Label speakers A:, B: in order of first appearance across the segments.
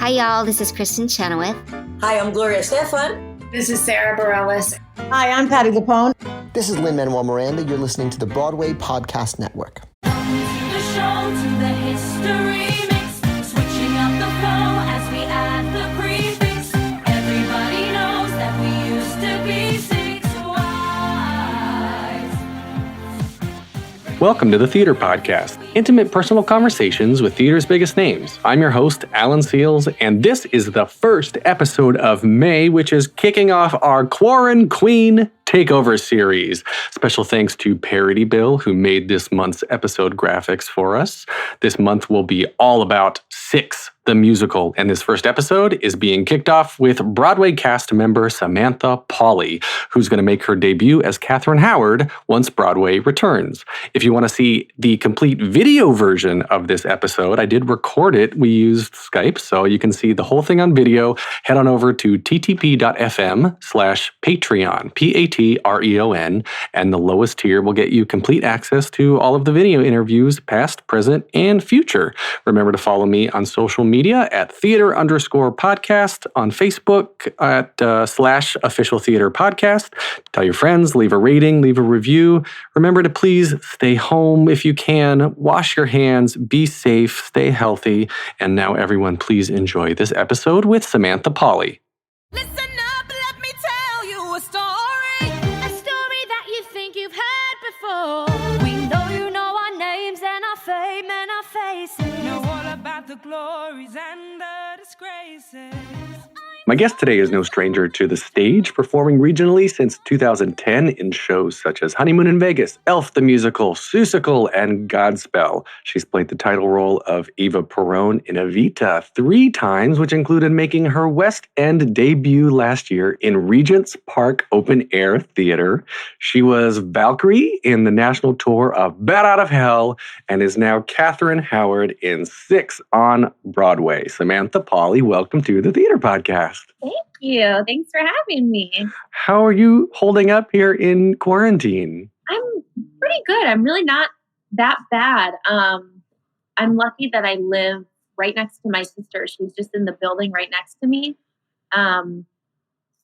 A: Hi, y'all. This is Kristen Chenoweth.
B: Hi, I'm Gloria Stefan.
C: This is Sarah Bareilles.
D: Hi, I'm Patty Lapone.
E: This is Lin-Manuel Miranda. You're listening to the Broadway Podcast Network.
F: The show to the history mix, switching up the flow as we add the prefix. Everybody knows that we used to be six wives.
G: Welcome to the Theater Podcast, intimate personal conversations with theater's biggest names. I'm your host, Alan Seals, and this is the first episode of May, which is kicking off our Quarren Queen Takeover series. Special thanks to Parody Bill, who made this month's episode graphics for us. This month will be all about Six, the musical, and this first episode is being kicked off with Broadway cast member Samantha Pauly, who's going to make her debut as Katherine Howard once Broadway returns. If you want to see the complete video version of this episode, I did record it. We used Skype, so you can see the whole thing on video. Head on over to ttp.fm/Patreon, Patreon, and the lowest tier will get you complete access to all of the video interviews, past, present, and future. Remember to follow me on social media at theater_podcast, on Facebook at /official theater podcast. Tell your friends, leave a rating, leave a review. Remember to please stay home if you can, wash your hands, be safe, stay healthy. And now everyone, please enjoy this episode with Samantha Pauly.
F: Listen up, let me tell you a story. A story that you think you've heard before. We know you know our names and our fame and our faces. Know all about the glories and the disgraces.
G: My guest today is no stranger to the stage, performing regionally since 2010 in shows such as Honeymoon in Vegas, Elf the Musical, Suessical and Godspell. She's played the title role of Eva Peron in Evita 3 times, which included making her West End debut last year in Regent's Park Open Air Theater. She was Valkeryrie in the national tour of Bat Out of Hell and is now Katherine Howard in Six on Broadway. Samantha Pauly, welcome to the Theater Podcast.
H: Thank you. Thanks for having me.
G: How are you holding up here in quarantine?
H: I'm pretty good. I'm really not that bad. I'm lucky that I live right next to my sister. She's just in the building right next to me.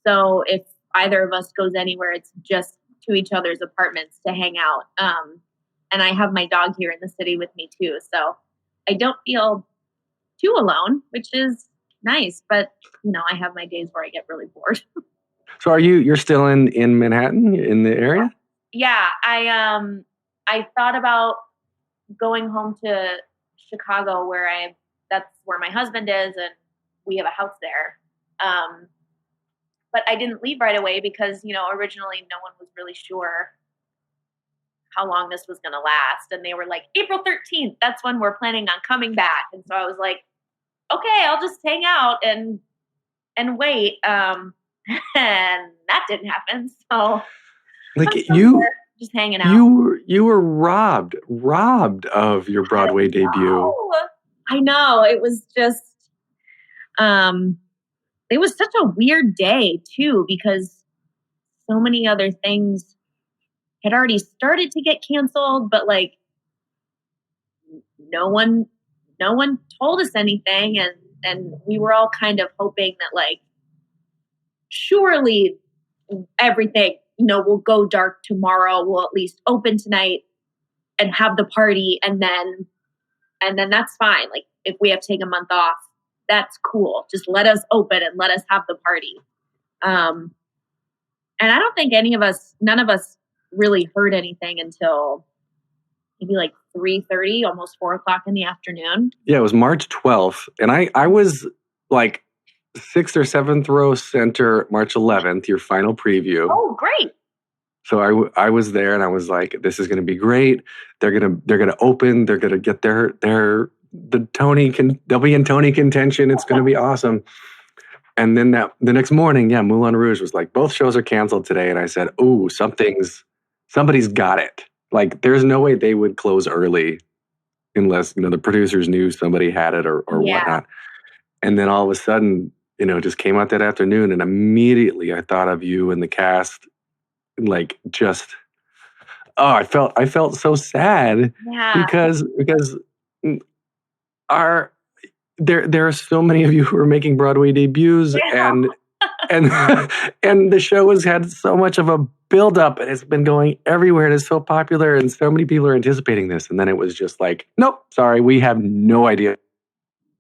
H: So if either of us goes anywhere, it's just to each other's apartments to hang out. And I have my dog here in the city with me too. So I don't feel too alone, which is nice, but I have my days where I get really bored.
G: So you're still in Manhattan, in the area?
H: Yeah, I thought about going home to Chicago that's where my husband is and we have a house there. But I didn't leave right away because, originally no one was really sure how long this was going to last. And they were like, April 13th, that's when we're planning on coming back. And so I was like, okay, I'll just hang out and wait. And that didn't happen. So just hanging out.
G: You were robbed of your Broadway debut.
H: I know. It was just it was such a weird day too, because so many other things had already started to get canceled, but like no one told us anything, and we were all kind of hoping that like surely everything will go dark tomorrow. We'll at least open tonight and have the party, and then that's fine. Like if we have to take a month off, that's cool. Just let us open and let us have the party. And I don't think none of us really heard anything until maybe like 3:30, almost 4 o'clock in the afternoon.
G: Yeah, it was March 12th. And I was like 6th or 7th row center, March 11th, your final preview.
H: Oh, great.
G: So I was there and I was like, this is going to be great. They're going to open. They're going to get they'll be in Tony contention. It's going to be awesome. And then the next morning, Moulin Rouge was like, both shows are canceled today. And I said, oh, somebody's got it. Like, there's no way they would close early unless, the producers knew somebody had it or whatnot. And then all of a sudden, just came out that afternoon and immediately I thought of you and the cast, like I felt so sad because there are so many of you who are making Broadway debuts,
H: Yeah.
G: and the show has had so much of a build up, and it's been going everywhere. It is so popular, and so many people are anticipating this. And then it was just like, nope, sorry, we have no idea.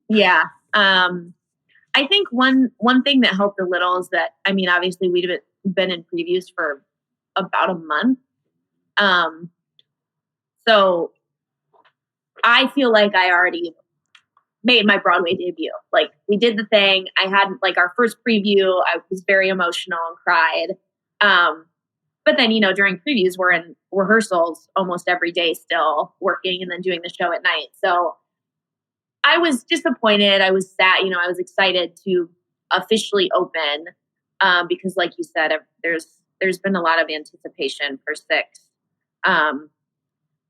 H: Yeah. I think one thing that helped a little is that, I mean, obviously we'd been in previews for about a month. So I feel like I already made my Broadway debut. Like, we did the thing. I had like our first preview. I was very emotional and cried. But then, during previews, we're in rehearsals almost every day still working and then doing the show at night. So I was disappointed. I was sad. I was excited to officially open because, like you said, there's been a lot of anticipation for 6.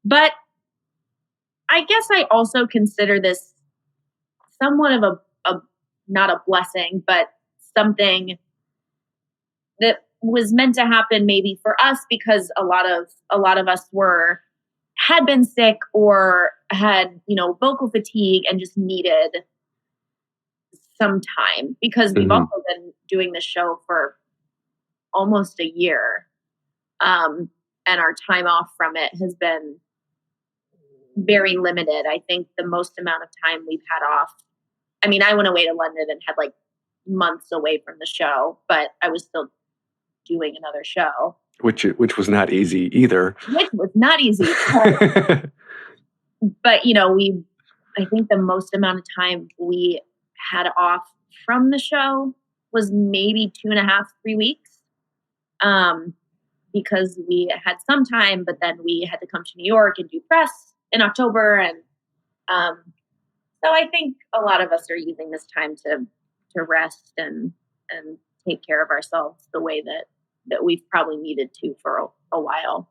H: But I guess I also consider this somewhat of a not a blessing, but something that was meant to happen maybe for us because a lot of us had been sick or had, vocal fatigue and just needed some time because we've also been doing this show for almost a year. And our time off from it has been very limited. I think the most amount of time we've had off. I mean, I went away to London and had like months away from the show, but I was still doing another show.
G: Which was not easy either.
H: Which was not easy. But, I think the most amount of time we had off from the show was maybe 2.5, 3 weeks. Because we had some time, but then we had to come to New York and do press in October. And so I think a lot of us are using this time to rest and take care of ourselves the way that we've probably needed to for a while.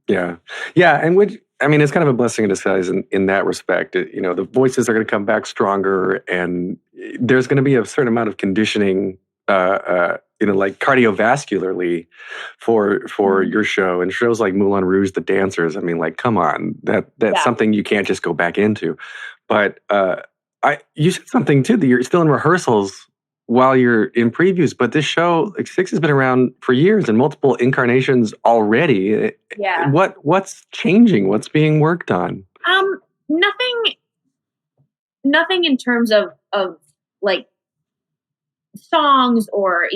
G: Yeah. Yeah. And it's kind of a blessing in disguise in that respect. The voices are going to come back stronger, and there's going to be a certain amount of conditioning, like cardiovascularly for your show, and shows like Moulin Rouge, The Dancers. I mean, like, come on, that's something you can't just go back into. But you said something too, that you're still in rehearsals while you're in previews, but this show, like 6, has been around for years and multiple incarnations already.
H: Yeah.
G: What's changing? What's being worked on?
H: Nothing in terms of like songs or,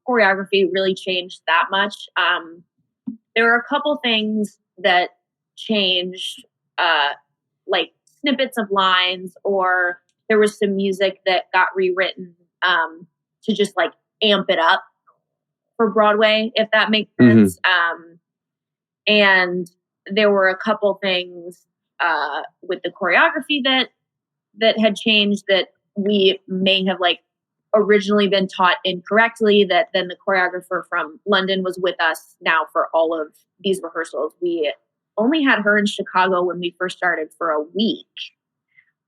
H: choreography really changed that much. There were a couple things that changed, like snippets of lines, or there was some music that got rewritten to just like amp it up for Broadway, if that makes sense. And there were a couple things with the choreography that had changed that we may have like originally been taught incorrectly, that then the choreographer from London was with us now for all of these rehearsals. We only had her in Chicago when we first started for a week.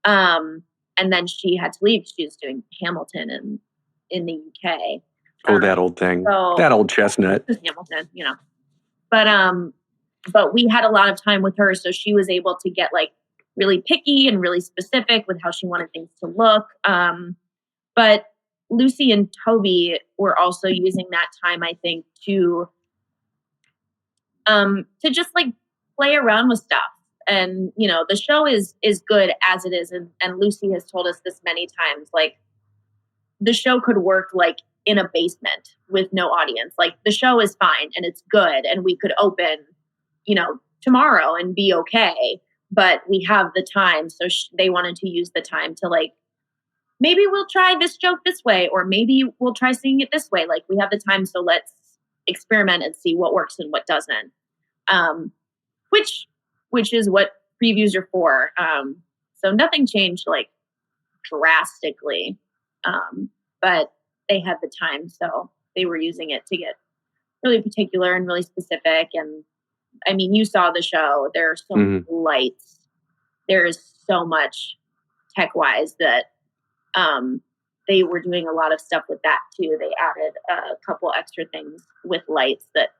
H: And then she had to leave. She was doing Hamilton in the UK.
G: Oh, that old thing. That old chestnut.
H: Hamilton, But we had a lot of time with her, so she was able to get like really picky and really specific with how she wanted things to look. But Lucy and Toby were also using that time, I think, to just like play around with stuff. And, the show is good as it is. And Lucy has told us this many times, like, the show could work like in a basement with no audience. Like, the show is fine and it's good. And we could open, tomorrow and be okay. But we have the time. So they wanted to use the time to like, maybe we'll try this joke this way, or maybe we'll try singing it this way. Like, we have the time. So let's experiment and see what works and what doesn't. Which is what previews are for. So nothing changed like drastically, but they had the time, so they were using it to get really particular and really specific. And I mean, you saw the show. There are so many lights. There is so much tech-wise that they were doing a lot of stuff with that too. They added a couple extra things with lights that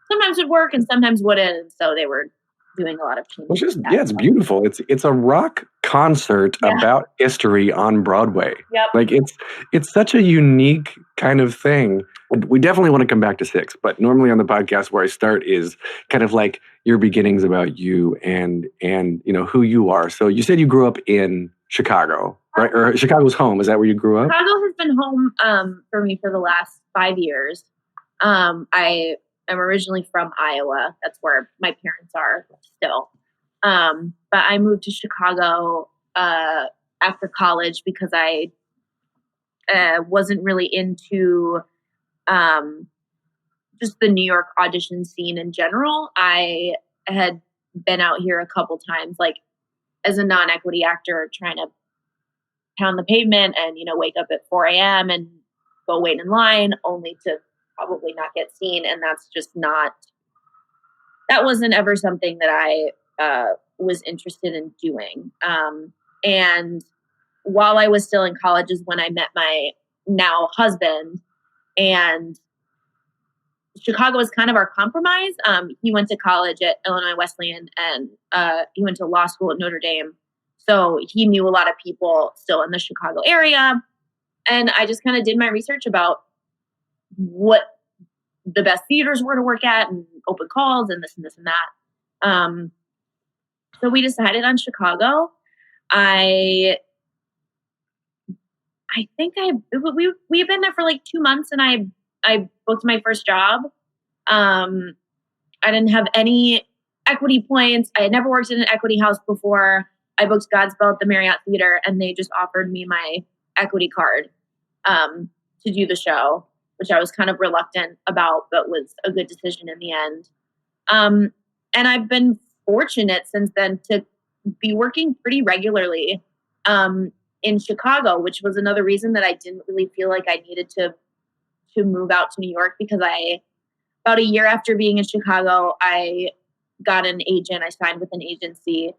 H: sometimes would work and sometimes wouldn't. And so they were doing a lot of changes.
G: Which is, it's beautiful. It's a rock concert about history on Broadway.
H: Yep.
G: Like it's such a unique kind of thing. We definitely want to come back to 6, but normally on the podcast where I start is kind of like your beginnings about you and who you are. So you said you grew up in Chicago, right? Or Chicago's home. Is that where you grew up?
H: Chicago has been home for me for the last 5 years. I am originally from Iowa. That's where my parents are still. But I moved to Chicago after college because I wasn't really into just the New York audition scene in general. I had been out here a couple times, like as a non-equity actor, trying to pound the pavement and, wake up at 4 a.m. and go wait in line only to probably not get seen. And that's just that wasn't ever something that I was interested in doing. And while I was still in college is when I met my now husband, and Chicago was kind of our compromise. He went to college at Illinois Wesleyan, and he went to law school at Notre Dame. So he knew a lot of people still in the Chicago area. And I just kind of did my research about what the best theaters were to work at and open calls and this and this and that. So we decided on Chicago. I think we had been there for like 2 months, and I booked my first job. I didn't have any equity points. I had never worked in an equity house before. I booked Godspell at the Marriott Theater, and they just offered me my equity card to do the show, which I was kind of reluctant about, but was a good decision in the end. And I've been fortunate since then to be working pretty regularly in Chicago, which was another reason that I didn't really feel like I needed to move out to New York, because about a year after being in Chicago, I got an agent. I signed with an agency,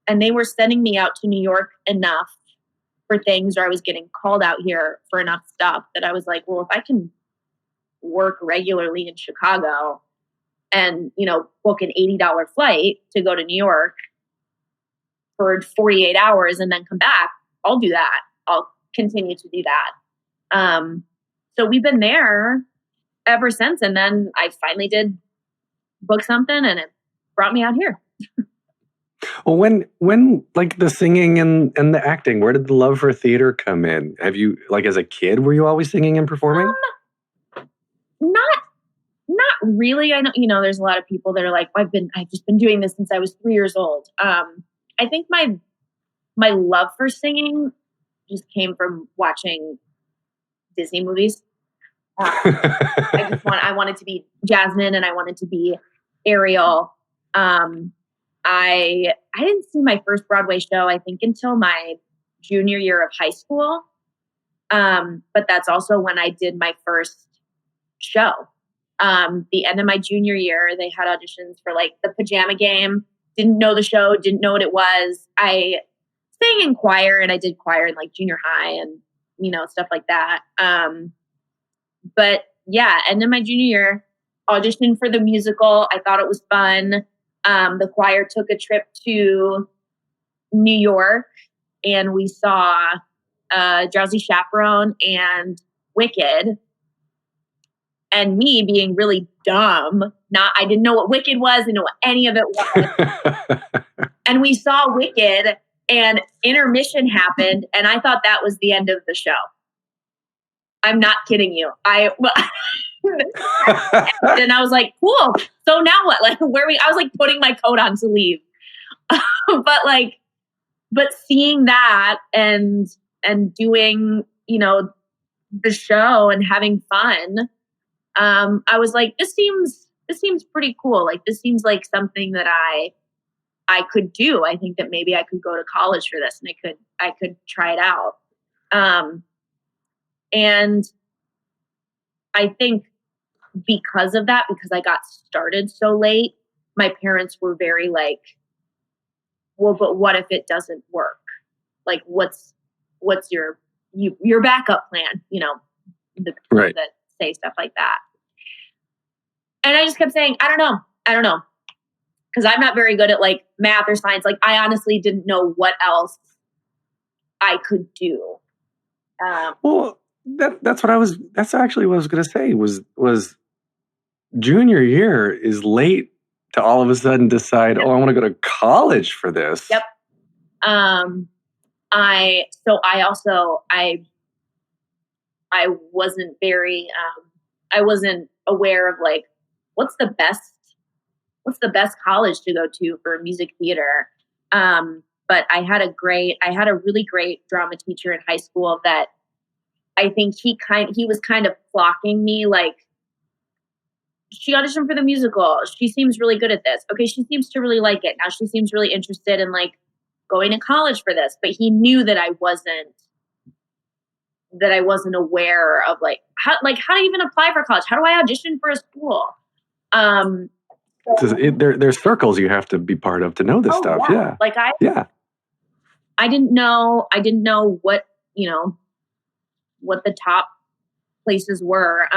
H: and they were sending me out to New York enough for things, or I was getting called out here for enough stuff that I was like, well, if I can work regularly in Chicago and, book an $80 flight to go to New York for 48 hours and then come back, I'll do that. I'll continue to do that. So we've been there ever since. And then I finally did book something, and it brought me out here.
G: Well, when like the singing and the acting, where did the love for theater come in? Have you, like as a kid, were you always singing and performing?
H: Not really. I know, there's a lot of people that are like, I've just been doing this since I was 3 years old. I think my love for singing just came from watching Disney movies. I wanted to be Jasmine, and I wanted to be Ariel. I didn't see my first Broadway show, I think, until my junior year of high school. But that's also when I did my first show. The end of my junior year, they had auditions for like the Pajama Game. Didn't know the show, didn't know what it was. I sang in choir, and I did choir in like junior high and, stuff like that. But yeah, end of my junior year, auditioned for the musical. I thought it was fun. The choir took a trip to New York, and we saw Drowsy Chaperone and Wicked. And me being really dumb, I didn't know what Wicked was, didn't know what any of it was. And we saw Wicked, and intermission happened, and I thought that was the end of the show. I'm not kidding you. And I was like, cool. So now what? Like, I was like putting my coat on to leave. but seeing that and doing, the show and having fun, I was like, this seems pretty cool. Like, this seems like something that I could do. I think that maybe I could go to college for this, and I could try it out. And I think because of that, because I got started so late, my parents were very like, well, but what if it doesn't work? Like, what's your backup plan? The people
G: right.
H: that say stuff like that. And I just kept saying, I don't know. because I'm not very good at like math or science. Like I honestly didn't know what else I could do.
G: Well, that's actually what I was going to say was junior year is late to all of a sudden decide, I want to go to college for this.
H: Yep. I wasn't very, I wasn't aware of like, what's the best college to go to for music theater. But I had a really great drama teacher in high school that I think he was kind of clocking me, like, she auditioned for the musical. She seems really good at this. Okay, she seems to really like it. Now she seems really interested in like going to college for this. But he knew that I wasn't aware of like how to even apply for college. How do I audition for a school?
G: There's circles you have to be part of to know this stuff. Yeah.
H: Like I didn't know what, what the top places were.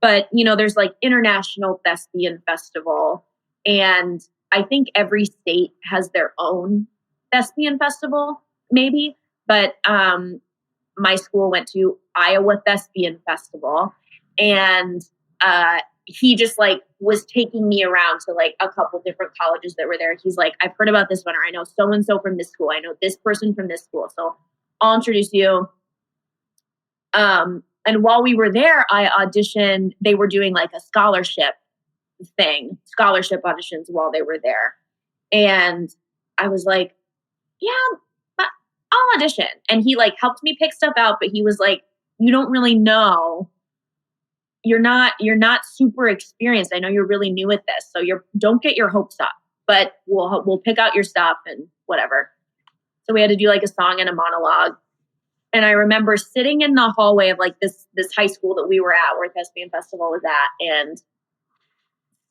H: But, there's like International Thespian Festival. And I think every state has their own thespian festival, maybe. But my school went to Iowa Thespian Festival. And he just like was taking me around to like a couple different colleges that were there. He's like, I've heard about this one, or I know so-and-so from this school. I know this person from this school. So I'll introduce you. And while we were there, I auditioned. They were doing like a scholarship auditions while they were there. And I was like, yeah, I'll audition. And he like helped me pick stuff out, but he was like, you don't really know. You're not super experienced. I know you're really new at this. So don't get your hopes up, but we'll pick out your stuff and whatever. So we had to do like a song and a monologue. And I remember sitting in the hallway of like this high school that we were at, where Thespian Festival was at, and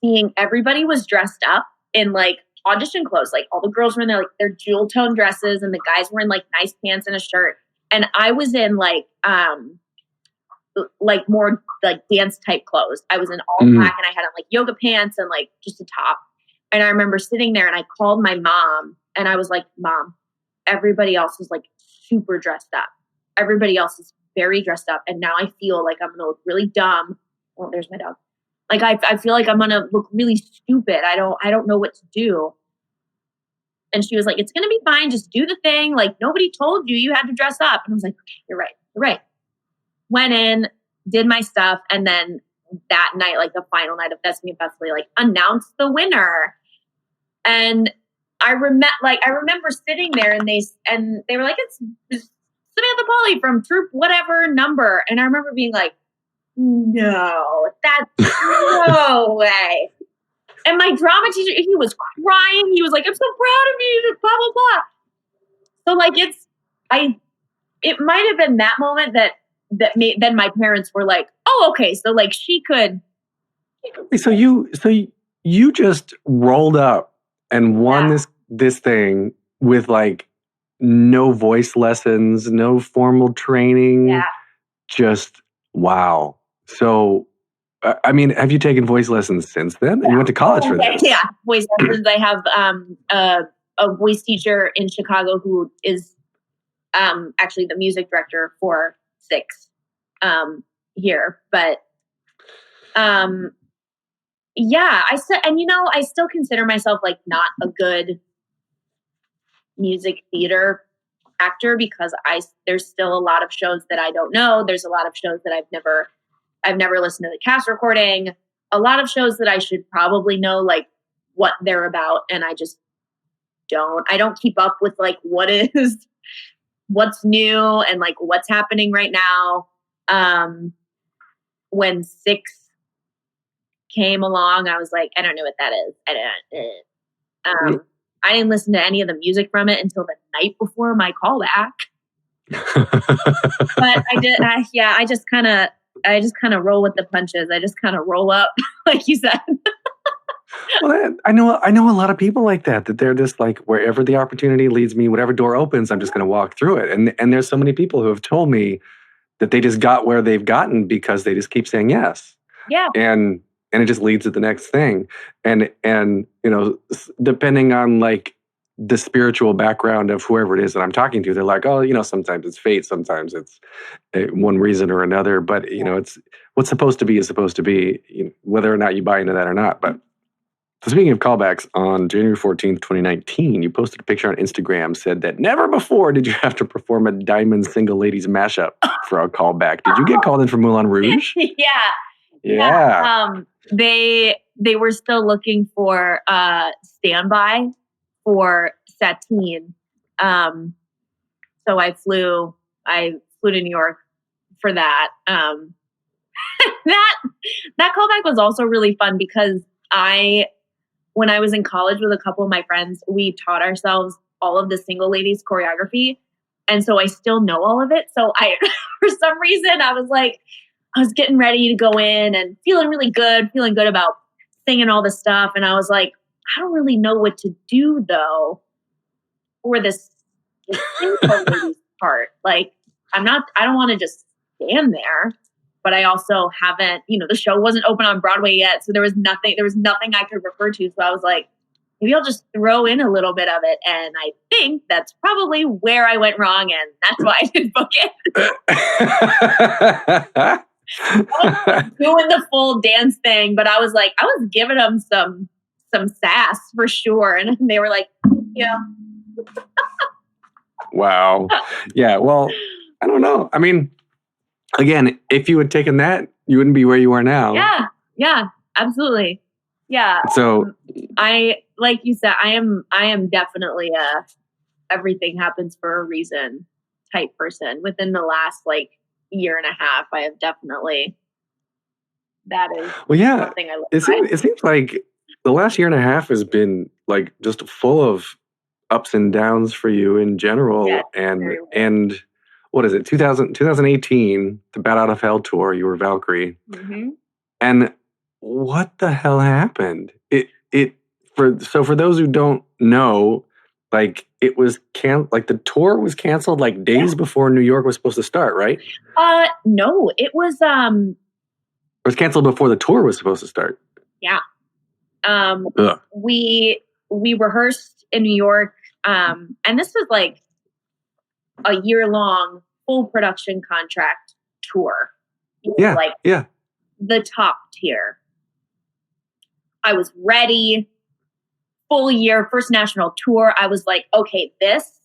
H: seeing everybody was dressed up in like audition clothes. Like all the girls were in their jewel tone dresses, and the guys were in like nice pants and a shirt. And I was in like more like dance type clothes. I was in all black, and I had on like yoga pants and like just a top. And I remember sitting there, and I called my mom, and I was like, Mom, everybody else is like super dressed up. Everybody else is very dressed up. And now I feel like I'm going to look really dumb. Oh, there's my dog. Like, I feel like I'm going to look really stupid. I don't know what to do. And she was like, it's going to be fine. Just do the thing. Like, nobody told you had to dress up. And I was like, okay, you're right. Went in, did my stuff. And then that night, like the final night of Thespian Festival, like announced the winner. And I remember sitting there, and they were like, it's Samantha Pauly from troupe whatever number. And I remember being like, no, that's no way. And my drama teacher, he was crying. He was like, I'm so proud of you, blah, blah, blah. So like it might have been that moment that then my parents were like, oh, okay. So like she could.
G: So you just rolled up and won this thing with like no voice lessons, no formal training.
H: Yeah.
G: Just wow. So, I mean, have you taken voice lessons since then? Yeah. You went to college for this.
H: Yeah, voice lessons. I have a voice teacher in Chicago who is actually the music director for Six here. But yeah, I still consider myself like not a good music theater actor because there's still a lot of shows that I don't know. There's a lot of shows that I've never listened to the cast recording. A lot of shows that I should probably know like what they're about, and I just don't. I don't keep up with like what's new and like what's happening right now. When Six came along, I was like, I don't know what that is. I didn't listen to any of the music from it until the night before my callback. But I did. I just kind of roll with the punches. I just kind of roll up, like you said.
G: Well, I know a lot of people like that they're just like, wherever the opportunity leads me, whatever door opens, I'm just going to walk through it. And there's so many people who have told me that they just got where they've gotten because they just keep saying yes.
H: Yeah.
G: And and it just leads to the next thing. And depending on like the spiritual background of whoever it is that I'm talking to, they're like, oh, sometimes it's fate, sometimes it's one reason or another. But, it's what's supposed to be is supposed to be, whether or not you buy into that or not. But so speaking of callbacks, on January 14th, 2019, you posted a picture on Instagram, said that never before did you have to perform a Diamond Single Ladies mashup for a callback. Did you get called in for Moulin Rouge?
H: Yeah. They were still looking for standby for Satine. So I flew to New York for that. That callback was also really fun because when I was in college with a couple of my friends, we taught ourselves all of the Single Ladies choreography. And so I still know all of it. So for some reason, I was getting ready to go in and feeling good about singing all this stuff. And I was like, I don't really know what to do though for this Single Ladies part. Like, I don't want to just stand there. But I also haven't, the show wasn't open on Broadway yet. So there was nothing I could refer to. So I was like, maybe I'll just throw in a little bit of it. And I think that's probably where I went wrong. And that's why I didn't book it. I wasn't doing the full dance thing, but I was giving them some sass for sure. And they were like, yeah.
G: Wow. Yeah. Well, I don't know. I mean, again, if you had taken that, you wouldn't be where you are now.
H: Yeah, absolutely. Yeah.
G: So
H: like you said, I am definitely a everything happens for a reason type person. Within the last year and a half, I have definitely, that is something I love.
G: It seems like the last year and a half has been just full of ups and downs for you in general. Yeah, and what is it? 2018, the Bat Out of Hell tour, you were Valkeryrie.
H: Mm-hmm.
G: And what the hell happened? For those who don't know, it was the tour was canceled days before New York was supposed to start, right?
H: No, it was
G: it was canceled before the tour was supposed to start.
H: Yeah. We rehearsed in New York, and this was a year-long full production contract tour.
G: Yeah.
H: The top tier. I was ready. Full year, first national tour. I was like, okay, this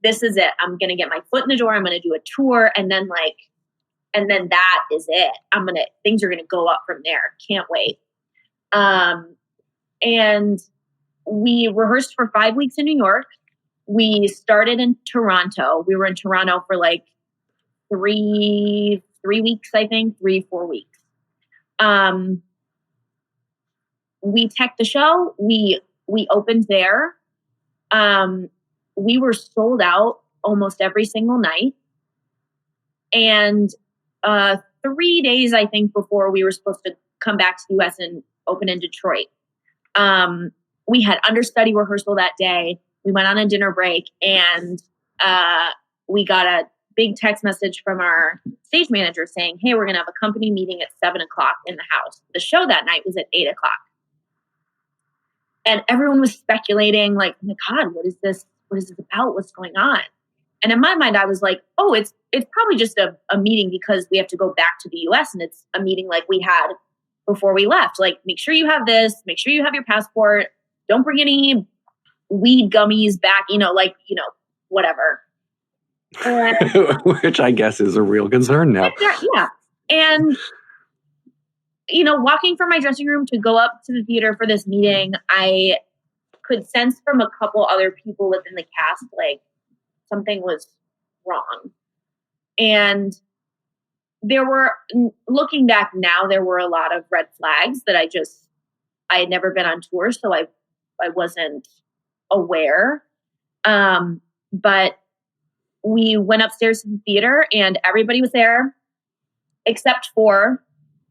H: is it. I'm going to get my foot in the door. I'm going to do a tour. And then that is it. Things are going to go up from there. Can't wait. And we rehearsed for 5 weeks in New York. We started in Toronto. We were in Toronto for 3 weeks, I think, 4 weeks. We teched the show. We opened there. We were sold out almost every single night. And 3 days, I think, before we were supposed to come back to the U.S. and open in Detroit, we had understudy rehearsal that day. We went on a dinner break, and we got a big text message from our stage manager saying, hey, we're going to have a company meeting at 7:00 in the house. The show that night was at 8:00. And everyone was speculating, oh my God, what is this about? What's going on? And in my mind, I was like, oh, it's probably just a meeting because we have to go back to the US, and it's a meeting like we had before we left. Make sure you have this, make sure you have your passport. Don't bring any weed gummies back, whatever.
G: Which I guess is a real concern now.
H: Yeah. And, walking from my dressing room to go up to the theater for this meeting, I could sense from a couple other people within the cast, something was wrong. And looking back now, there were a lot of red flags that I had never been on tour, so I wasn't aware. But we went upstairs to the theater, and everybody was there except for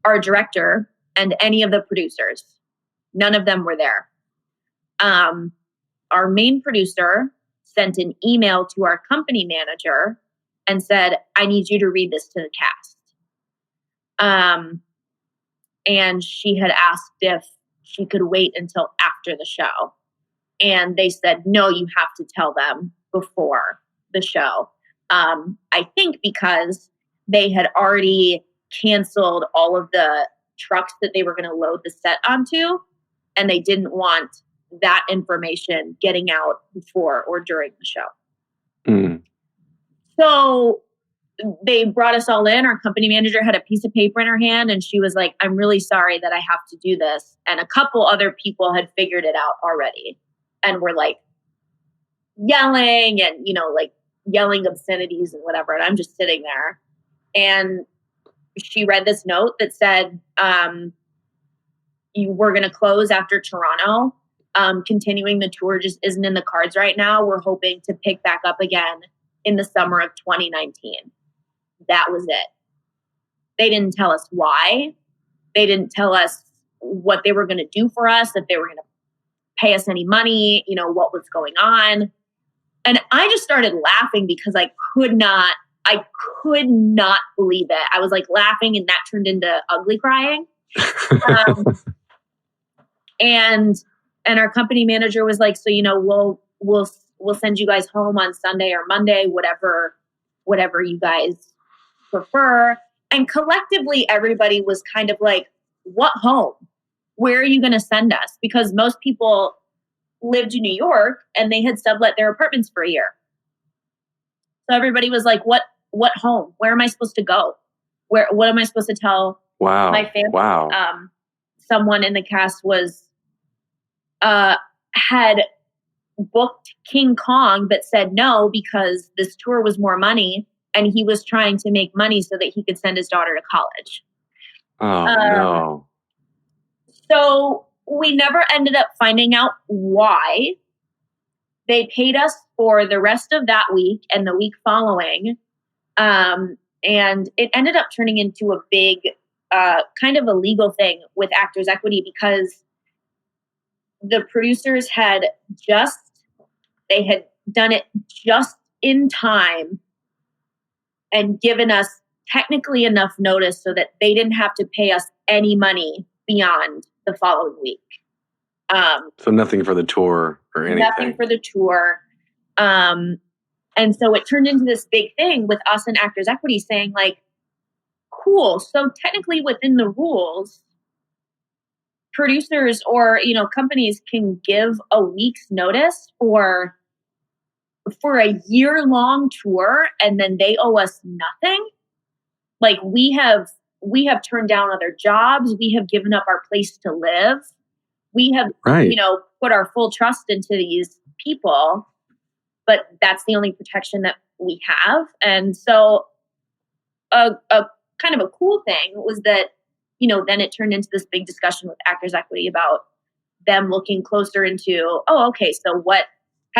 H: our director and any of the producers. None of them were there. Our main producer sent an email to our company manager and said, I need you to read this to the cast. and she had asked if she could wait until after the show. And they said, no, you have to tell them before the show. I think because they had already canceled all of the trucks that they were going to load the set onto, and they didn't want that information getting out before or during the show.
G: Mm.
H: So they brought us all in. Our company manager had a piece of paper in her hand, and she was like, I'm really sorry that I have to do this. And a couple other people had figured it out already and were like yelling and, like yelling obscenities and whatever. And I'm just sitting there. And she read this note that said, we're going to close after Toronto. Continuing the tour just isn't in the cards right now. We're hoping to pick back up again in the summer of 2019. That was it. They didn't tell us why. They didn't tell us what they were going to do for us, if they were going to pay us any money, what was going on. And I just started laughing because I could not believe it. I was like laughing, and that turned into ugly crying. And our company manager was like, so, we'll send you guys home on Sunday or Monday, whatever you guys prefer. And collectively, everybody was kind of like, what home? Where are you going to send us? Because most people lived in New York and they had sublet their apartments for a year. So everybody was like, what home? Where am I supposed to go? What am I supposed to tell my family?
G: Wow.
H: Someone in the cast had booked King Kong, but said no because this tour was more money, and he was trying to make money so that he could send his daughter to college.
G: Oh, no.
H: So we never ended up finding out why. They paid us for the rest of that week and the week following. And it ended up turning into a big kind of a legal thing with Actors Equity, because the producers had done it just in time and given us technically enough notice so that they didn't have to pay us any money beyond the following week.
G: So nothing for the tour or anything?
H: Nothing for the tour. And so it turned into this big thing with us and Actors Equity saying like, cool. So technically within the rules, producers or, companies can give a week's notice for a year-long tour, and then they owe us nothing. Like we have turned down other jobs. We have given up our place to live. We have, put our full trust into these people, but that's the only protection that we have. And so a kind of a cool thing was that, then it turned into this big discussion with Actors Equity about them looking closer into, how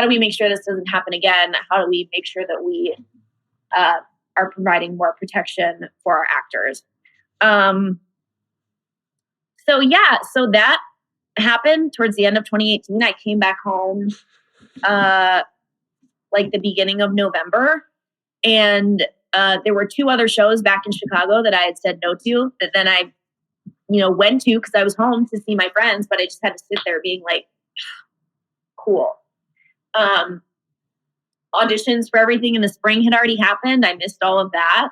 H: do we make sure this doesn't happen again? How do we make sure that we are providing more protection for our actors? So that happened towards the end of 2018. I came back home like the beginning of November, and there were 2 other shows back in Chicago that I had said no to, that then I went to because I was home to see my friends, but I just had to sit there being like, cool. Auditions for everything in the spring had already happened. I missed all of that.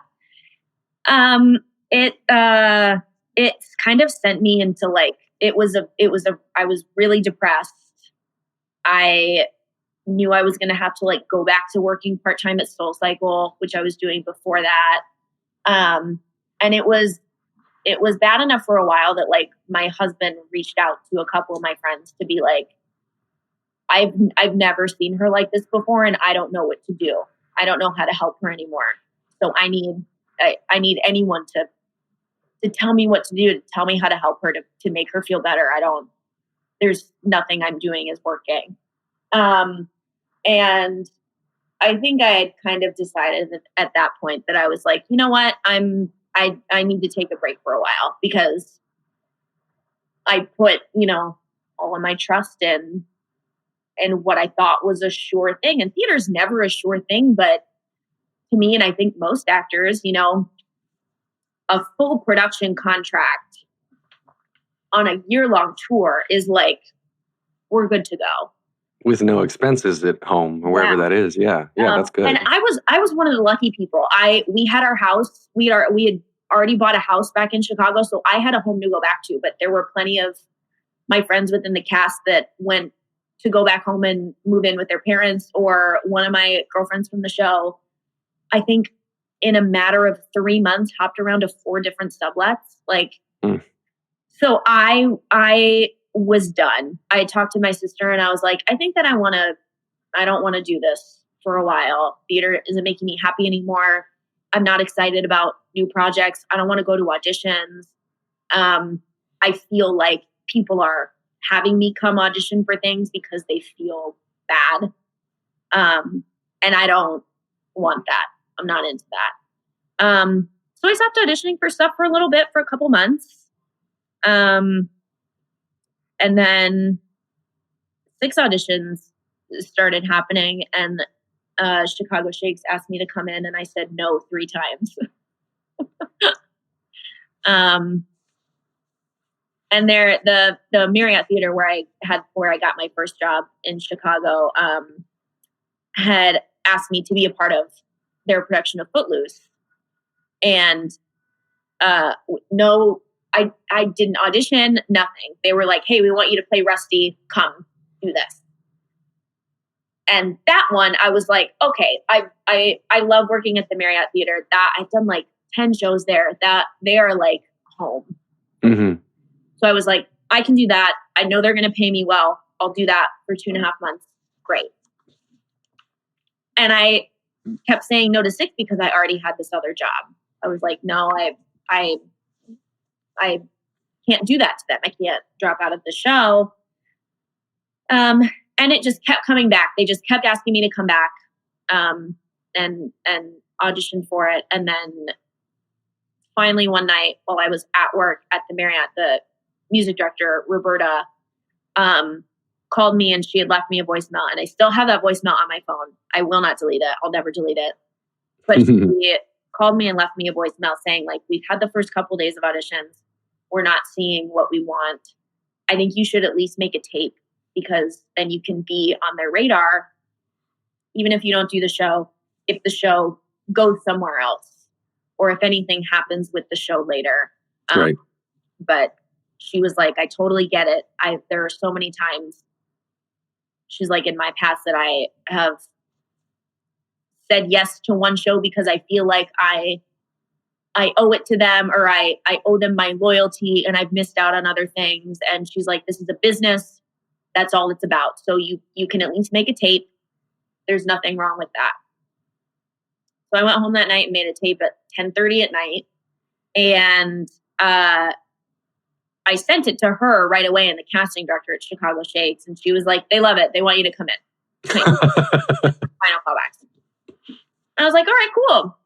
H: It's kind of sent me into like, I was really depressed. I knew I was going to have to like go back to working part-time at SoulCycle, which I was doing before that. And it was bad enough for a while that like my husband reached out to a couple of my friends to be like, I've never seen her like this before, and I don't know what to do. I don't know how to help her anymore. So I need anyone to tell me what to do, to tell me how to help her, to make her feel better. There's nothing I'm doing is working. And I think I had kind of decided at that point that I was like, you know what, I need to take a break for a while, because I put, all of my trust in what I thought was a sure thing. And theater's never a sure thing, but to me, and I think most actors, a full production contract on a year-long tour is like, we're good to go.
G: With no expenses at home or wherever that is. Yeah. Yeah, that's good.
H: And I was one of the lucky people. We had our house. We had already bought a house back in Chicago, so I had a home to go back to. But there were plenty of my friends within the cast that went to go back home and move in with their parents, or one of my girlfriends from the show, I think in a matter of 3 months, hopped around to 4 different sublets. So I was done. I talked to my sister and I was like, I think that I don't want to do this for a while. Theater isn't making me happy anymore. I'm not excited about new projects. I don't want to go to auditions. I feel like people are having me come audition for things because they feel bad. And I don't want that. I'm not into that. So I stopped auditioning for stuff for a little bit, for a couple months. And then 6 auditions started happening, and Chicago Shakes asked me to come in, and I said no 3 times. And there, the Marriott Theater where I got my first job in Chicago, had asked me to be a part of their production of Footloose, and no, I didn't audition, nothing. They were like, "Hey, we want you to play Rusty. Come do this." And that one, I was like, okay, I love working at the Marriott Theater. That I've done like 10 shows there. That they are like home.
G: Mm-hmm.
H: So I was like, I can do that. I know they're going to pay me well. I'll do that for 2.5 months. Great. And I kept saying no to 6 because I already had this other job. I was like, no, I can't do that to them. I can't drop out of the show. And it just kept coming back. They just kept asking me to come back, and audition for it. And then finally one night while I was at work at the Marriott, the music director, Roberta, called me, and she had left me a voicemail, and I still have that voicemail on my phone. I will not delete it. I'll never delete it. But she called me and left me a voicemail saying, like, we've had the first couple days of auditions. We're not seeing what we want. I think you should at least make a tape, because then you can be on their radar, even if you don't do the show, if the show goes somewhere else, or if anything happens with the show later.
G: Right.
H: But she was like, I totally get it. There are so many times, she's like, in my past that I have said yes to one show because I feel like I owe it to them, or I owe them my loyalty, and I've missed out on other things. And she's like, this is a business. That's all it's about. So you can at least make a tape. There's nothing wrong with that. So I went home that night and made a tape at 10:30 at night. And I sent it to her right away, and the casting director at Chicago Shakes. And she was like, they love it. They want you to come in. Final callbacks. And I was like, all right, cool.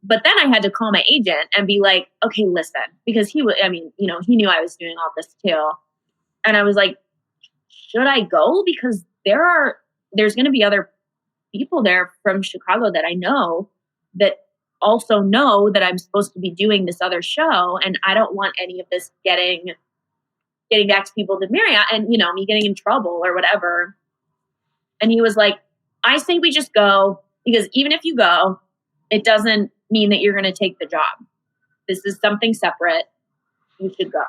H: But then I had to call my agent and be like, okay, listen, because he knew I was doing all this too. And I was like, should I go? Because there's going to be other people there from Chicago that I know that also know that I'm supposed to be doing this other show. And I don't want any of this getting back to people to Marriott and, me getting in trouble or whatever. And he was like, I say we just go, because even if you go, it doesn't mean that you're going to take the job. This is something separate. You should go.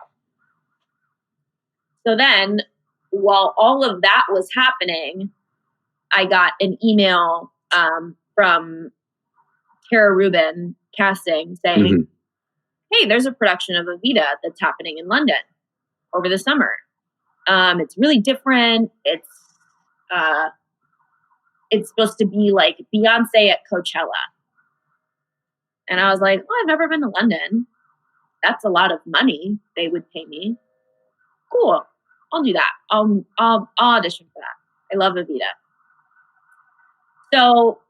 H: So then, while all of that was happening, I got an email from Tara Rubin Casting saying, hey, there's a production of Evita that's happening in London over the summer. It's really different. It's supposed to be like Beyonce at Coachella. And I was like, oh, I've never been to London. That's a lot of money they would pay me. Cool. I'll do that. I'll audition for that. I love Evita. So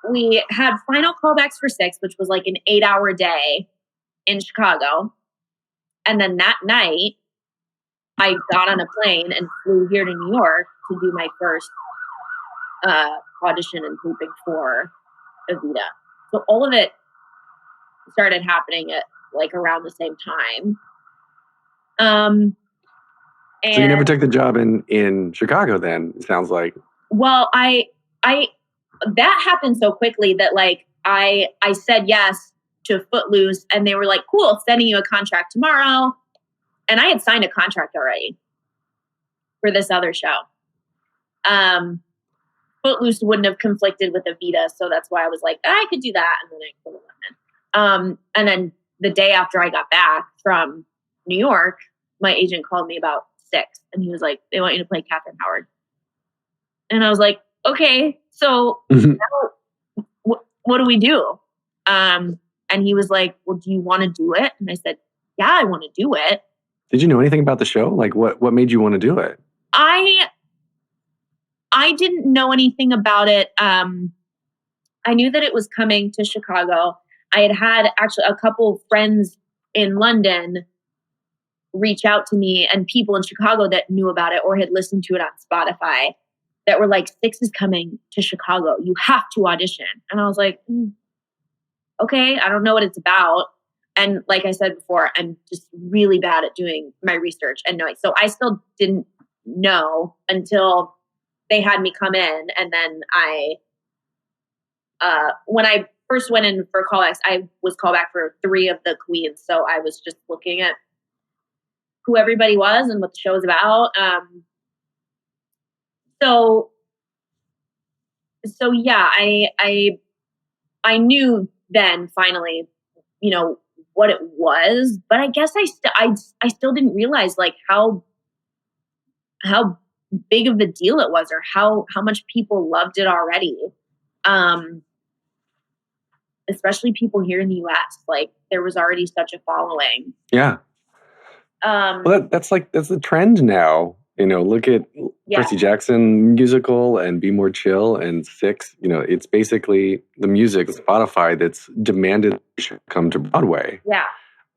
H: we had final callbacks for 6, which was like an 8-hour day in Chicago. And then that night, I got on a plane and flew here to New York to do my first audition and taping for Evita. So all of it started happening at like around the same time. And
G: So you never took the job in Chicago then, it sounds like.
H: Well, I that happened so quickly that like I said yes to Footloose, and they were like, cool, sending you a contract tomorrow. And I had signed a contract already for this other show. Footloose wouldn't have conflicted with Evita, so that's why I was like, I could do that, and then I could have went. And then the day after I got back from New York, my agent called me about 6, and he was like, they want you to play Katherine Howard. And I was like, okay, so now, what do we do? And he was like, well, do you want to do it? And I said, yeah, I want to do it.
G: Did you know anything about the show? Like what made you want to do it?
H: I didn't know anything about it. I knew that it was coming to Chicago. I had actually a couple of friends in London reach out to me, and people in Chicago that knew about it or had listened to it on Spotify that were like, Six is coming to Chicago. You have to audition. And I was like, okay, I don't know what it's about. And like I said before, I'm just really bad at doing my research and knowing. So I still didn't know until they had me come in. And then when I first went in for callbacks, I was called back for 3 of the queens. So I was just looking at who everybody was and what the show was about. So yeah, I knew then finally, what it was, but I guess I still didn't realize like how big of the deal it was, or how much people loved it already. Especially people here in the US, like there was already such a following.
G: Yeah. Well, that's the trend now. Look at Percy Jackson musical and Be More Chill and Six. It's basically the music, Spotify, that's demanded should come to Broadway.
H: Yeah.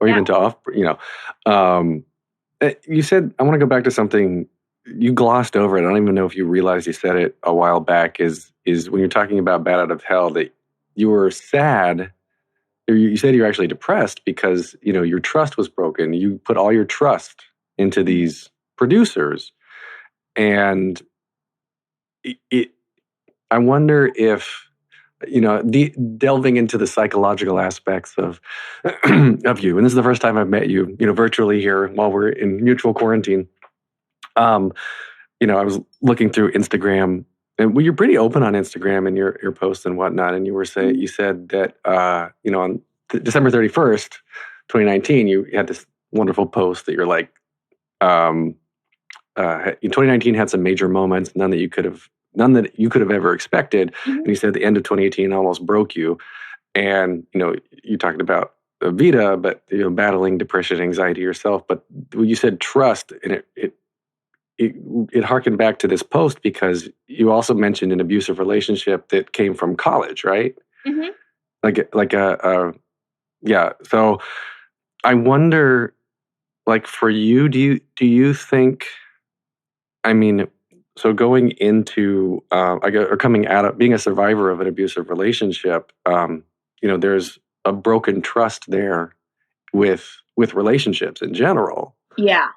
G: Or even to off. You said, I want to go back to something you glossed over it. I don't even know if you realized you said it a while back. Is when you're talking about Bat Out of Hell that you were sad. You said you're actually depressed because your trust was broken. You put all your trust into these producers, and I wonder if delving into the psychological aspects of of you. And this is the first time I've met you, virtually here while we're in mutual quarantine. I was looking through Instagram, and you're pretty open on Instagram and your posts and whatnot. And you said that on December 31st, 2019, you had this wonderful post that you're like, 2019 had some major moments, none that you could have ever expected. Mm-hmm. And you said the end of 2018 almost broke you. And you talked about Evita, but battling depression, anxiety yourself. But you said trust, and it harkened back to this post because you also mentioned an abusive relationship that came from college, right? Mm-hmm. So I wonder, like for you, do you think? So going into or coming out of being a survivor of an abusive relationship, there's a broken trust there with relationships in general.
H: Yeah.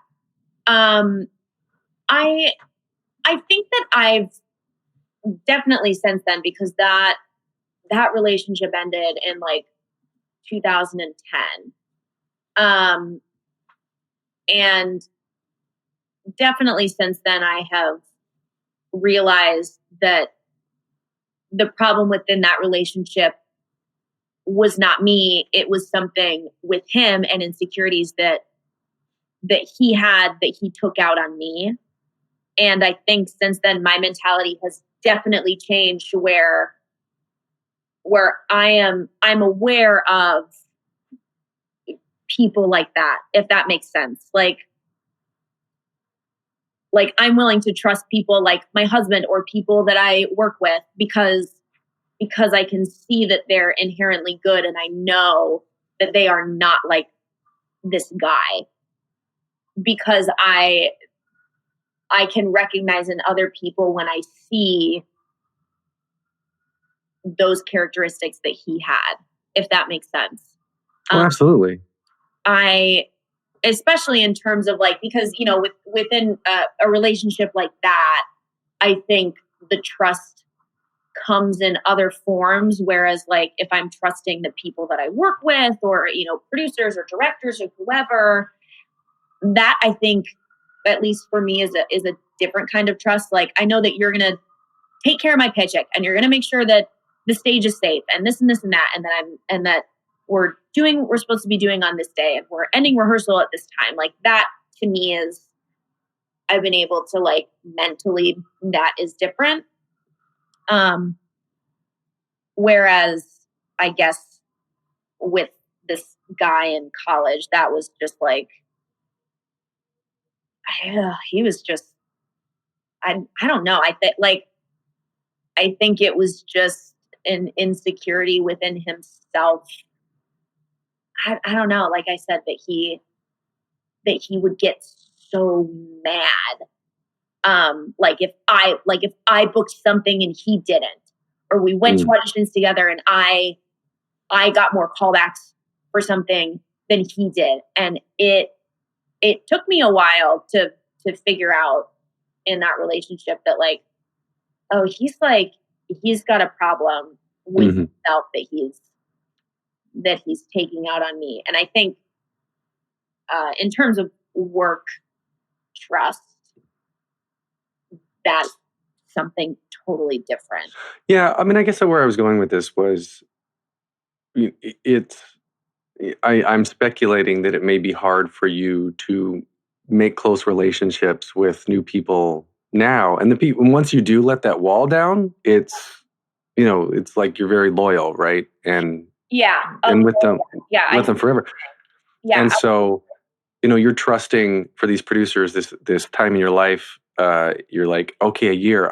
H: I think that I've definitely since then, because that relationship ended in like 2010. And definitely since then I have realized that the problem within that relationship was not me. It was something with him and insecurities that he had that he took out on me. And I think since then my mentality has definitely changed where I'm aware of people like that, if that makes sense. Like I'm willing to trust people like my husband or people that I work with because I can see that they're inherently good, and I know that they are not like this guy, because I can recognize in other people when I see those characteristics that he had, if that makes sense.
G: Oh, absolutely.
H: I especially in terms of like, because, you know, within a relationship like that, I think the trust comes in other forms. Whereas like, if I'm trusting the people that I work with, or, you know, producers or directors or whoever, that I think, at least for me, is a different kind of trust. Like, I know that you're going to take care of my paycheck, and you're going to make sure that the stage is safe, and this and this and that, and that we're doing what we're supposed to be doing on this day, and we're ending rehearsal at this time. Like, that to me is, I've been able to, like, mentally, that is different. Whereas I guess with this guy in college, that was just like, he was just, I don't know. I think it was just an insecurity within himself. I don't know. Like I said, that he would get so mad. Like if I booked something and he didn't, or we went to auditions together and I got more callbacks for something than he did. And it took me a while to figure out in that relationship that, like, oh, he's got a problem with himself that he's taking out on me. And I think in terms of work trust, that's something totally different.
G: Yeah, I mean, I guess where I was going with this was, I'm speculating that it may be hard for you to make close relationships with new people now. And once you do let that wall down, it's like you're very loyal, right? And with them forever. Yeah. And so, you're trusting for these producers this time in your life. You're like, okay, a year,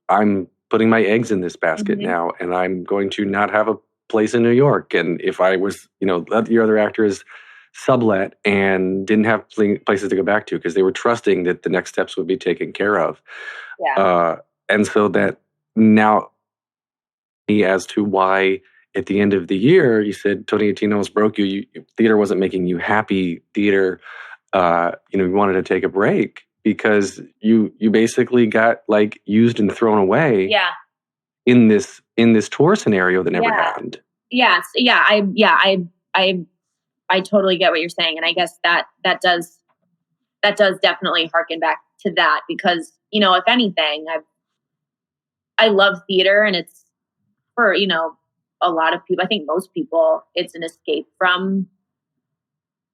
G: I'm putting my eggs in this basket now, and I'm going to not have a place in New York. And if I was, your other actors sublet and didn't have places to go back to because they were trusting that the next steps would be taken care of. Yeah. And so that now, as to why at the end of the year, you said 2018 almost broke you. Theater wasn't making you happy. Theater, you wanted to take a break because you basically got like used and thrown away. Yeah. In this tour scenario that never happened. Yes. Yeah. I totally get what you're saying. And I guess that does definitely harken back to that because, if anything, I love theater, and it's for, a lot of people, I think most people, it's an escape from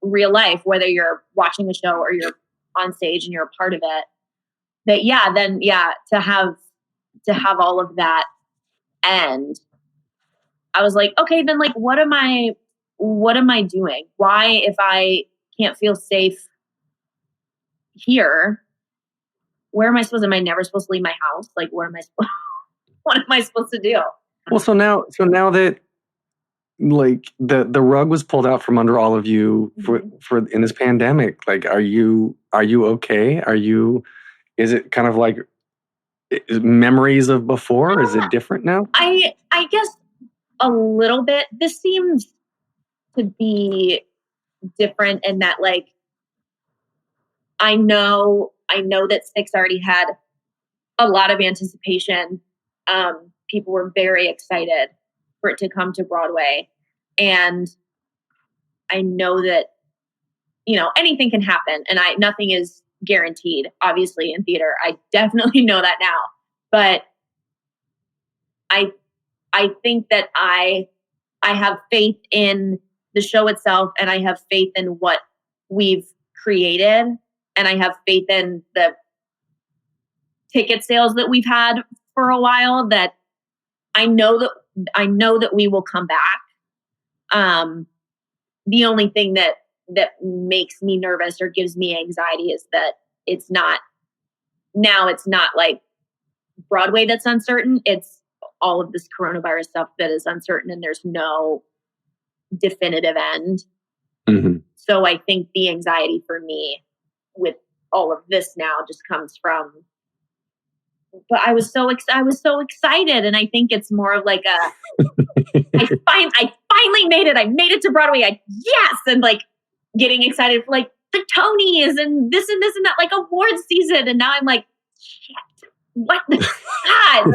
G: real life, whether you're watching a show or you're on stage and you're a part of it. To have all of that end, I was like, okay, then like, what am I doing? Why, if I can't feel safe here, where am I supposed? Am I never supposed to leave my house? Like, what am I supposed to do? Well, so now that like the rug was pulled out from under all of you for in this pandemic, like, are you okay? Is it kind of like memories of before? Is it different now? I guess a little bit. This seems to be different in that, like, I know that Six already had a lot of anticipation. People were very excited for it to come to Broadway. And I know that, anything can happen, and nothing is guaranteed, obviously, in theater. I definitely know that now. But I think that I have faith in the show itself, and I have faith in what we've created, and I have faith in the ticket sales that we've had for a while, that I know that we will come back. The only thing that makes me nervous or gives me anxiety is that it's not like Broadway that's uncertain. It's all of this coronavirus stuff that is uncertain, and there's no definitive end. Mm-hmm. So I think the anxiety for me with all of this now just comes from, but I was so excited. And I think it's more of like I finally made it. I made it to Broadway. Yes. And like getting excited for like
H: the Tonys and this and that, like awards season. And now I'm like, shit, what the God?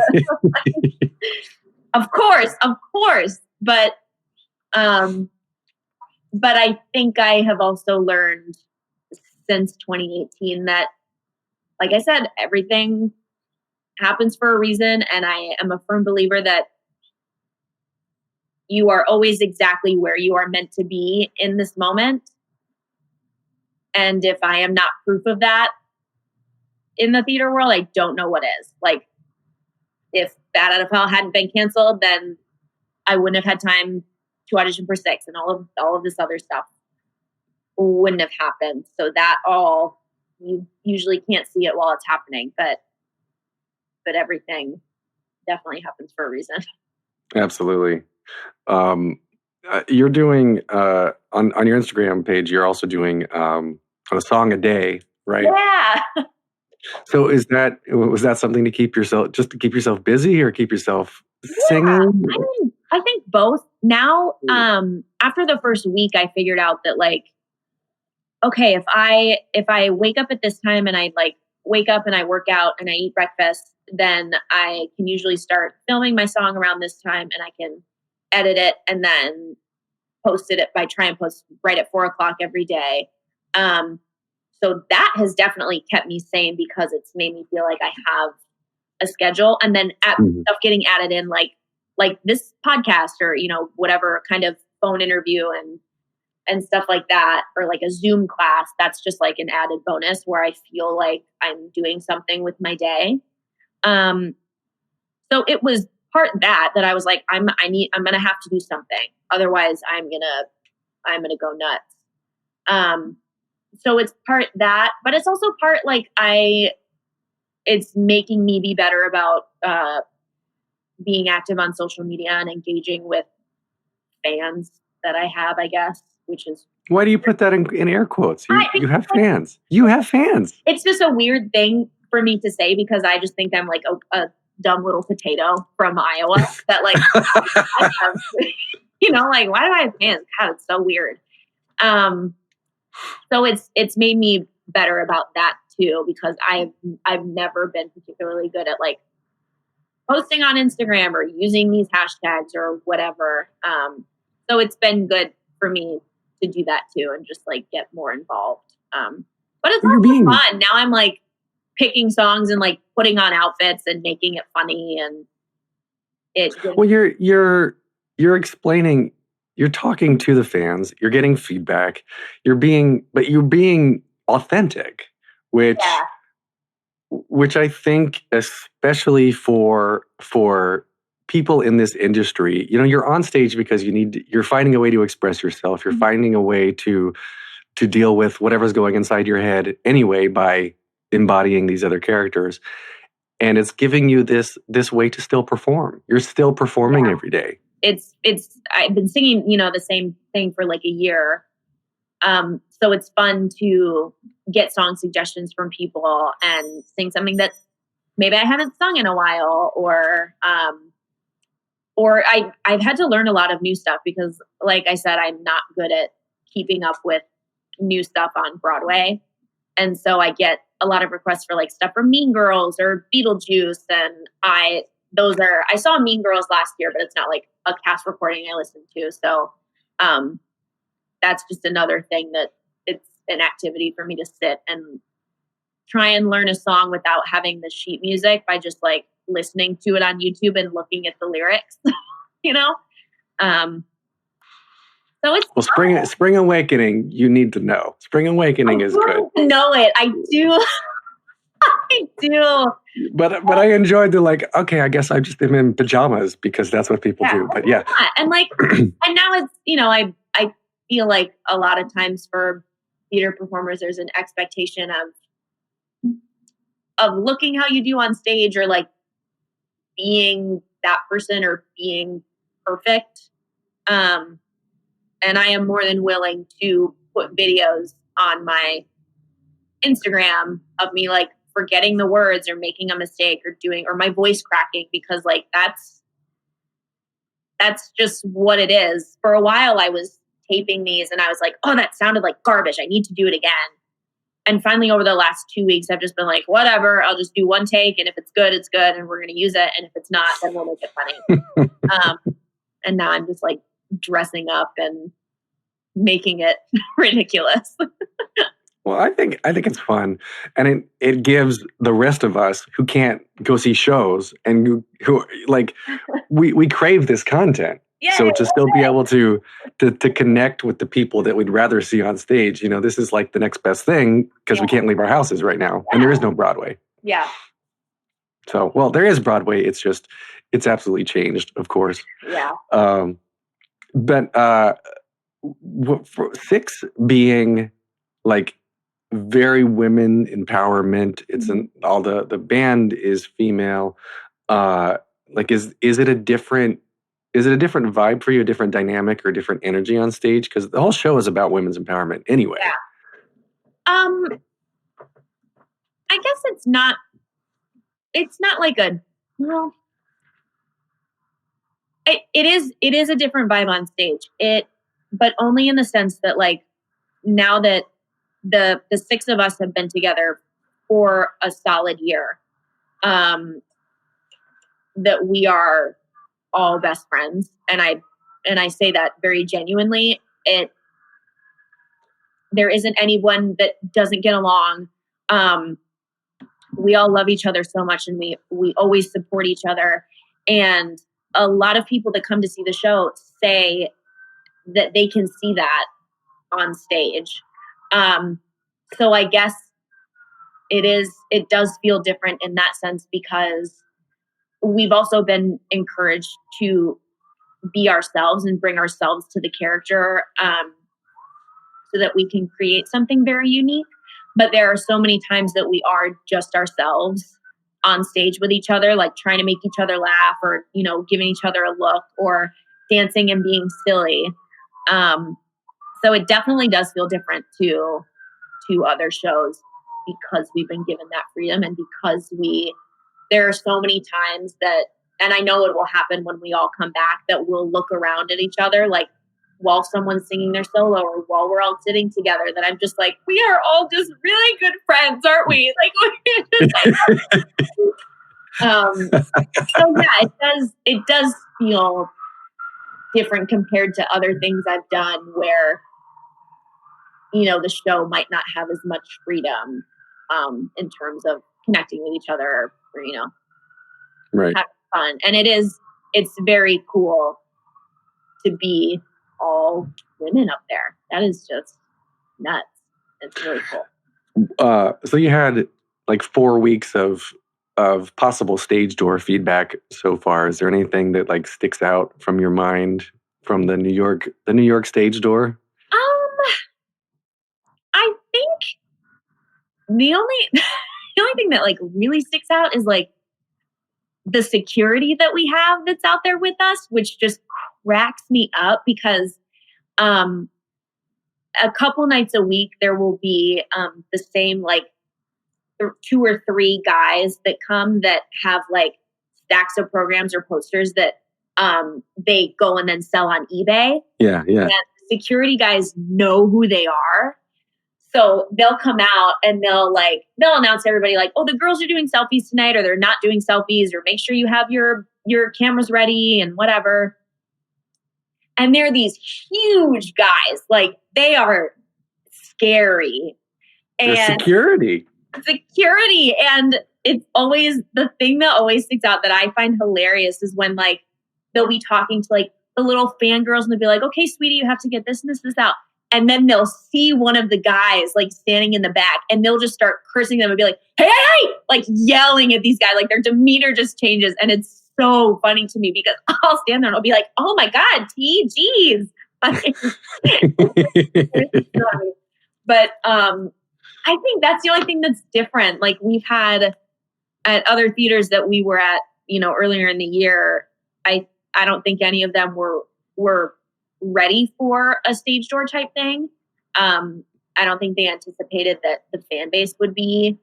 H: Of course. But I think I have also learned since 2018 that, like I said, everything happens for a reason. And I am a firm believer that you are always exactly where you are meant to be in this moment. And if I am not proof of that in the theater world, I don't know what is. Like, if Bad Out of Hell hadn't been canceled, then I wouldn't have had time to audition for Six, and all of this other stuff wouldn't have happened. So that all, you usually can't see it while it's happening, but everything definitely happens for a reason.
G: Absolutely. You're doing on your Instagram page, you're also doing a song a day, right?
H: Yeah.
G: So was that something to keep yourself busy, or keep yourself singing?
H: I think both. Now, after the first week, I figured out that, like, okay, if I wake up at this time and I like wake up and I work out and I eat breakfast, then I can usually start filming my song around this time, and I can edit it and then post it try and post right at 4:00 every day. So that has definitely kept me sane, because it's made me feel like I have a schedule, and then stuff getting added in, like this podcast, or, you know, whatever kind of phone interview and stuff like that, or like a Zoom class. That's just like an added bonus where I feel like I'm doing something with my day. So it was part that I was like, I'm going to have to do something. Otherwise I'm going to go nuts. So it's part that, but it's also part like it's making me be better about being active on social media and engaging with fans that I have, I guess, which is.
G: Why do you put that in air quotes? You have fans. You have fans. It's
H: just a weird thing for me to say, because I just think I'm like a dumb little potato from Iowa that like, I have, you know, like, why do I have fans? God, it's so weird. So it's made me better about that too, because I've never been particularly good at like posting on Instagram or using these hashtags or whatever. So it's been good for me to do that too, and just like get more involved. But it's also fun. Now I'm like picking songs and like putting on outfits and making it funny, and
G: well, you're explaining. You're talking to the fans, you're getting feedback, you're being authentic, which I think, especially for people in this industry, you know, you're on stage because you're finding a way to express yourself. You're finding a way to deal with whatever's going inside your head anyway by embodying these other characters. And it's giving you this way to still perform. You're still performing every day.
H: I've been singing, you know, the same thing for like a year. So it's fun to get song suggestions from people and sing something that maybe I haven't sung in a while, or I've had to learn a lot of new stuff, because like I said, I'm not good at keeping up with new stuff on Broadway. And so I get a lot of requests for like stuff from Mean Girls or Beetlejuice. And I saw Mean Girls last year, but it's not like a cast recording I listened to. So that's just another thing that it's an activity for me to sit and try and learn a song without having the sheet music, by just like listening to it on YouTube and looking at the lyrics, you know? So it's
G: Spring Awakening, you need to know. Spring Awakening is good.
H: Know it. I do. I do.
G: But I enjoyed the like, okay, I guess I just am in pajamas because that's what people do. But yeah.
H: And like, and now it's, you know, I feel like a lot of times for theater performers, there's an expectation of looking how you do on stage, or like being that person, or being perfect. And I am more than willing to put videos on my Instagram of me like forgetting the words or making a mistake or my voice cracking, because like that's just what it is. For a while I was taping these and I was like, oh, that sounded like garbage. I need to do it again. And finally, over the last 2 weeks, I've just been like, whatever, I'll just do one take. And if it's good, it's good. And we're going to use it. And if it's not, then we'll make it funny. And now I'm just like dressing up and making it ridiculous.
G: Well, I think it's fun. And it gives the rest of us who can't go see shows and who like, we crave this content.
H: Yeah,
G: so to still be able to connect with the people that we'd rather see on stage, this is like the next best thing because we can't leave our houses right now. And there is no Broadway.
H: Yeah.
G: So, well, there is Broadway. It's absolutely changed, of course.
H: Yeah.
G: But for 6 being like very women empowerment, it's all the band is female. Like, is it a different vibe for you, a different dynamic or a different energy on stage? Because the whole show is about women's empowerment anyway.
H: Yeah. I guess it's not like it is a different vibe on stage. But only in the sense that like now that the 6 of us have been together for a solid year, that we are all best friends. And I say that very genuinely. There isn't anyone that doesn't get along. We all love each other so much and we always support each other. And a lot of people that come to see the show say that they can see that on stage. So I guess it does feel different in that sense because we've also been encouraged to be ourselves and bring ourselves to the character, so that we can create something very unique. But there are so many times that we are just ourselves on stage with each other, like trying to make each other laugh or, giving each other a look or dancing and being silly. So it definitely does feel different to other shows because we've been given that freedom and because there are so many times that, and I know it will happen when we all come back, that we'll look around at each other, like while someone's singing their solo or while we're all sitting together, that I'm just like, we are all just really good friends, aren't we? Like, we're just so yeah, it does feel different compared to other things I've done where, the show might not have as much freedom, in terms of connecting with each other or,
G: right.
H: having fun. And it's very cool to be all women up there. That is just nuts. It's really cool.
G: So you had like 4 weeks of possible stage door feedback so far. Is there anything that like sticks out from your mind from the New York stage door?
H: I think the only thing that like really sticks out is like the security that we have that's out there with us, which just cracks me up because a couple nights a week there will be the same like 2 or 3 guys that come that have like stacks of programs or posters that they go and then sell on eBay.
G: Yeah.
H: And security guys know who they are. So they'll come out and they'll announce to everybody like, oh, the girls are doing selfies tonight, or they're not doing selfies, or make sure you have your cameras ready and whatever. And they're these huge guys. Like they are scary. And
G: security.
H: And it's always the thing that always sticks out that I find hilarious is when like they'll be talking to like the little fangirls and they'll be like, okay, sweetie, you have to get this and this out. And then they'll see one of the guys like standing in the back and they'll just start cursing them and be like, hey, like yelling at these guys. Like their demeanor just changes. And it's so funny to me because I'll stand there and I'll be like, oh my God, geez. But I think that's the only thing that's different. Like we've had at other theaters that we were at, earlier in the year, I don't think any of them were ready for a stage door type thing. I don't think they anticipated that the fan base would be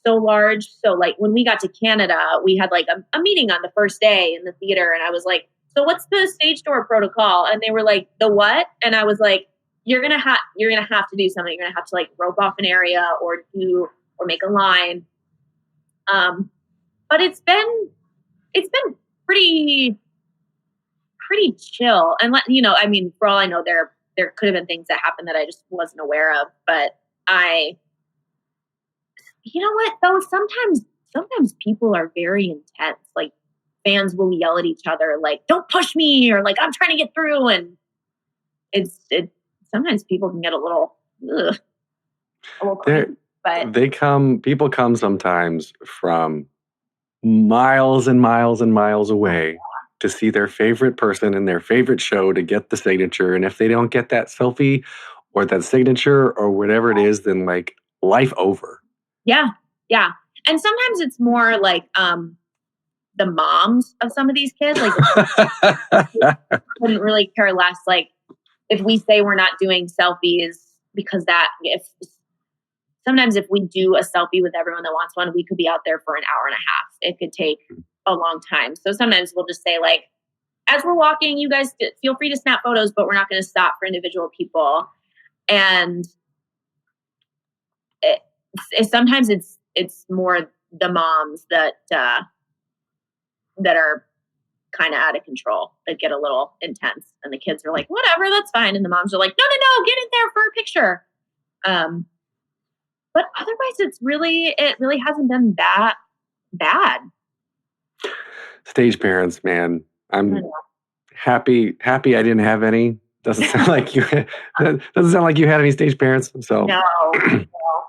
H: so large. So like when we got to Canada, we had like a meeting on the first day in the theater. And I was like, so what's the stage door protocol? And they were like, the what? And I was like, you're gonna have to do something. You're gonna have to like rope off an area or make a line. But it's been pretty chill. And I mean, for all I know, there could have been things that happened that I just wasn't aware of. But you know what though? Sometimes people are very intense. Like fans will yell at each other, like "Don't push me," or like "I'm trying to get through." And it's sometimes people can get a little crazy. But
G: people come sometimes from miles and miles and miles away to see their favorite person in their favorite show to get the signature. And if they don't get that selfie or that signature or whatever it is, then like life over.
H: Yeah. Yeah. And sometimes it's more like the moms of some of these kids, like couldn't really care less. Like if we say we're not doing selfies because sometimes if we do a selfie with everyone that wants one, we could be out there for an hour and a half. It could take a long time. So sometimes we'll just say like, as we're walking, you guys feel free to snap photos, but we're not going to stop for individual people. And sometimes it's more the moms that are kind of out of control, that get a little intense, and the kids are like, whatever, that's fine. And the moms are like, no, get in there for a picture. But otherwise it really hasn't been that bad.
G: Stage parents, man. I'm happy I didn't have any. Doesn't sound like you had any stage parents. So
H: no,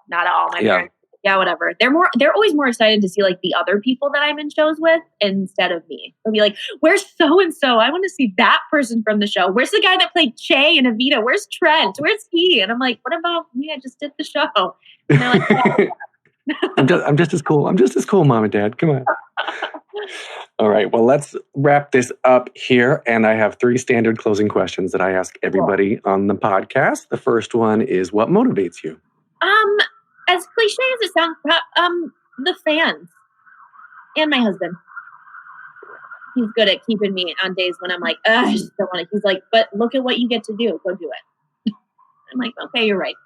H: not at all. My parents, whatever. They're always more excited to see like the other people that I'm in shows with instead of me. They'll be like, "Where's so and so? I want to see that person from the show. Where's the guy that played Che and Evita? Where's Trent? Where's he?" And I'm like, "What about me? I just did the show." And they're like,
G: I'm just as cool. I'm just as cool, Mom and Dad. Come on. All right. Well, let's wrap this up here. And I have 3 standard closing questions that I ask everybody on the podcast. The first one is, what motivates you?
H: As cliche as it sounds, the fans and my husband. He's good at keeping me on days when I'm like, I just don't want to. He's like, but look at what you get to do. Go do it. I'm like, okay, you're right.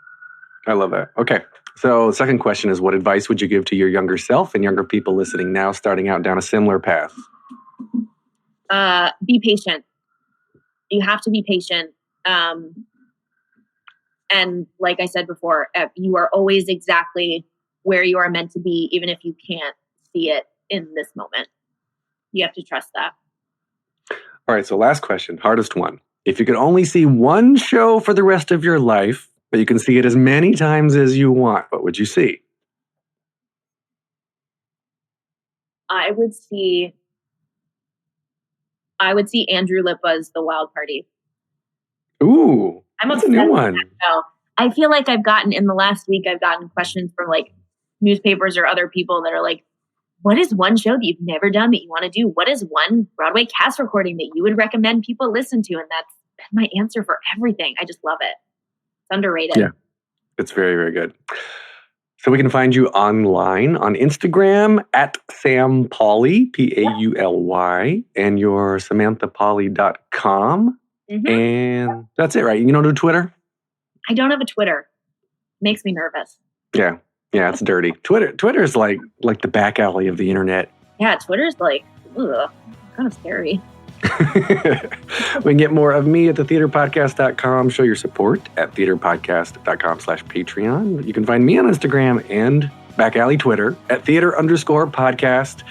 G: I love that. Okay. So the second question is, what advice would you give to your younger self and younger people listening now, starting out down a similar path?
H: Be patient. You have to be patient. And like I said before, you are always exactly where you are meant to be, even if you can't see it in this moment. You have to trust that.
G: All right. So last question, hardest one. If you could only see one show for the rest of your life, but you can see it as many times as you want, what would you see?
H: I would see Andrew Lippa's The Wild Party.
G: Ooh, that's a new one.
H: I feel like in the last week, I've gotten questions from like newspapers or other people that are like, what is one show that you've never done that you want to do? What is one Broadway cast recording that you would recommend people listen to? And that's been my answer for everything. I just love it. It's underrated.
G: Yeah, it's very, very good. So we can find you online on Instagram at Sam Pauly, Pauly, and your SamanthaPauly.com.
H: Mm-hmm.
G: And that's it, right? You don't do Twitter?
H: I don't have a Twitter. Makes me nervous.
G: Yeah, it's dirty. Twitter is like the back alley of the internet.
H: Yeah, Twitter's like, ugh, kind of scary.
G: We can get more of me at thetheaterpodcast.com. Show your support at theaterpodcast.com/Patreon. You can find me on Instagram and back alley Twitter at theater_podcast.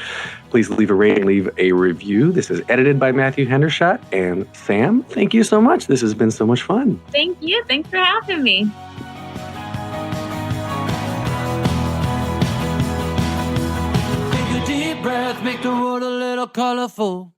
G: Please leave a rating, leave a review. This is edited by Matthew Hendershot. And Sam, thank you so much. This has been so much fun.
H: Thank you. Thanks for having me.
F: Take a deep breath, make the world a little colorful.